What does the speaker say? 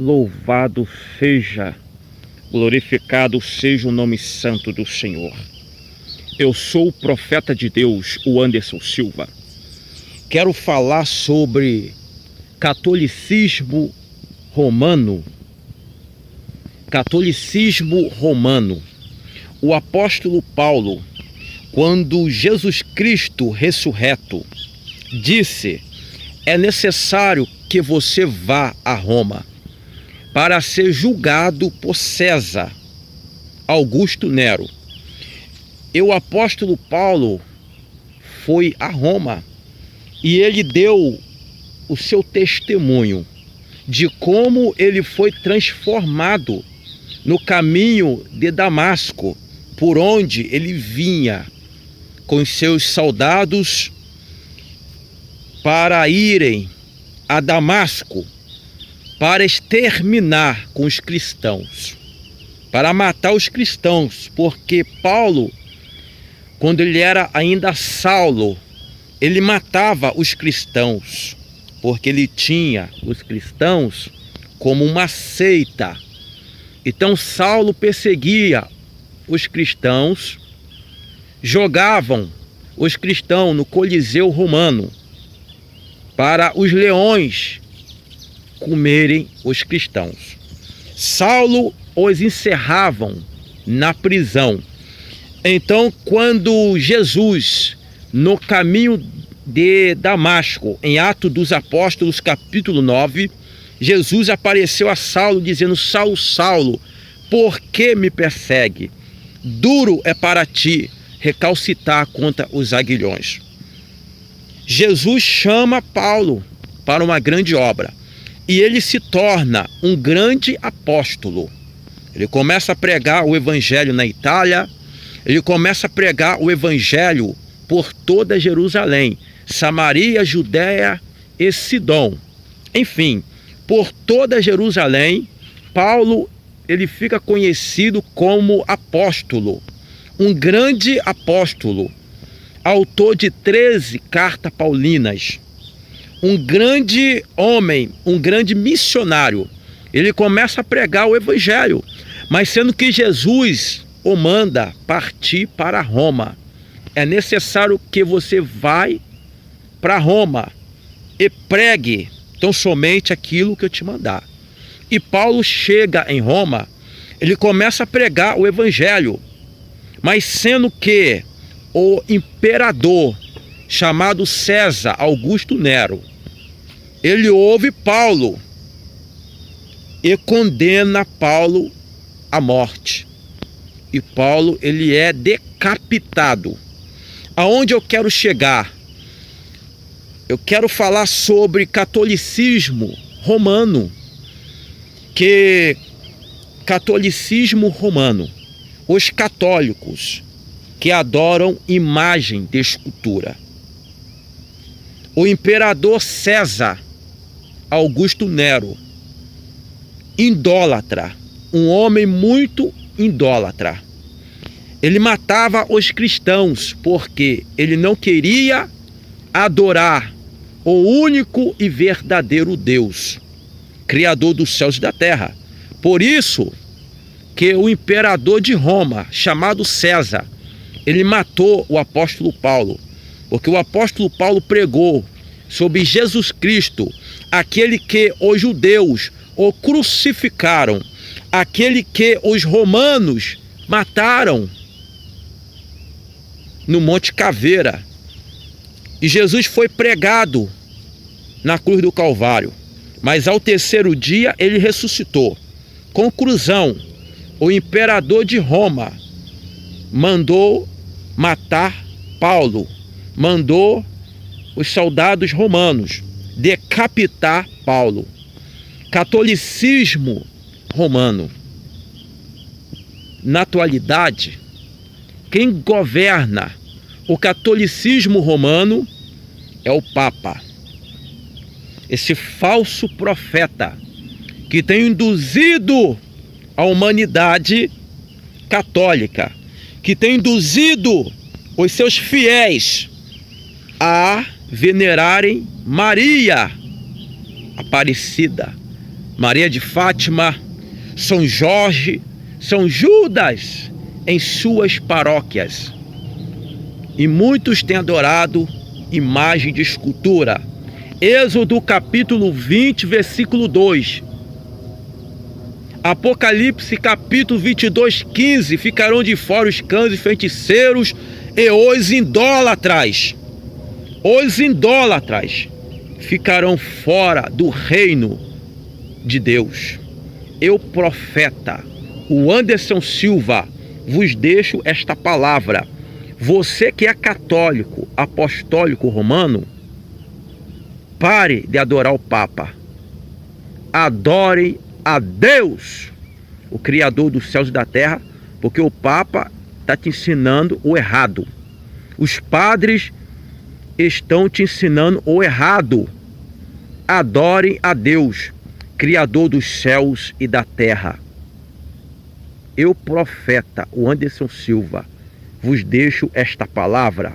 Louvado seja, glorificado seja o nome santo do Senhor. Eu sou o profeta de Deus, o Anderson Silva. Quero falar sobre catolicismo romano. Catolicismo romano. O apóstolo Paulo, quando Jesus Cristo ressurreto, disse: é necessário que você vá a Roma para ser julgado por César Augusto Nero. E o apóstolo Paulo foi a Roma e ele deu o seu testemunho de como ele foi transformado no caminho de Damasco, por onde ele vinha com os seus soldados para irem a Damasco para exterminar com os cristãos, para matar os cristãos, porque Paulo, quando ele era ainda Saulo, ele matava os cristãos, porque ele tinha os cristãos como uma seita. Então Saulo perseguia os cristãos, jogavam os cristãos no Coliseu Romano para os leões comerem os cristãos. Saulo os encerravam na prisão. Então, quando Jesus, no caminho de Damasco, em Atos dos Apóstolos, capítulo 9, Jesus apareceu a Saulo dizendo: Saulo, Saulo, por que me persegue? Duro é para ti recalcitar contra os aguilhões. Jesus chama Paulo para uma grande obra e ele se torna um grande apóstolo. Ele começa a pregar o evangelho na Itália, ele começa a pregar o evangelho por toda Jerusalém, Samaria, Judéia e Sidom. Enfim, por toda Jerusalém, Paulo ele fica conhecido como apóstolo, um grande apóstolo, autor de 13 cartas paulinas, um grande homem, um grande missionário. Ele começa a pregar o evangelho, mas sendo que Jesus o manda partir para Roma. É necessário que você vá para Roma e pregue tão somente aquilo que eu te mandar. E Paulo chega em Roma, ele começa a pregar o evangelho, mas sendo que o imperador chamado César Augusto Nero, ele ouve Paulo e condena Paulo à morte. E Paulo ele é decapitado. Aonde eu quero chegar? Eu quero falar sobre catolicismo romano. Que catolicismo romano, os católicos que adoram imagem de escultura. O imperador César Augusto Nero, idólatra, um homem muito idólatra. Ele matava os cristãos porque ele não queria adorar o único e verdadeiro Deus, Criador dos céus e da terra. Por isso que o imperador de Roma, chamado César, ele matou o apóstolo Paulo, porque o apóstolo Paulo pregou sobre Jesus Cristo, aquele que os judeus o crucificaram, aquele que os romanos mataram no Monte Caveira. E Jesus foi pregado na cruz do Calvário, mas ao terceiro dia ele ressuscitou. Conclusão: o imperador de Roma mandou matar Paulo, mandou os soldados romanos decapitar Paulo. Catolicismo romano. Na atualidade, quem governa o catolicismo romano é o Papa. Esse falso profeta que tem induzido a humanidade católica, que tem induzido os seus fiéis a venerarem Maria Aparecida, Maria de Fátima, São Jorge, São Judas em suas paróquias. E muitos têm adorado imagem de escultura. Êxodo capítulo 20, versículo 2. Apocalipse capítulo 22, 15. Ficarão de fora os cães e feiticeiros e os idólatras. Os idólatras ficarão fora do reino de Deus. Eu, profeta, o Anderson Silva, vos deixo esta palavra. Você que é católico, apostólico romano, pare de adorar o Papa. Adore a Deus, o Criador dos céus e da terra, porque o Papa está te ensinando o errado. Os padres estão te ensinando o errado. Adore a Deus, Criador dos céus e da terra. Eu, profeta, o Anderson Silva, vos deixo esta palavra.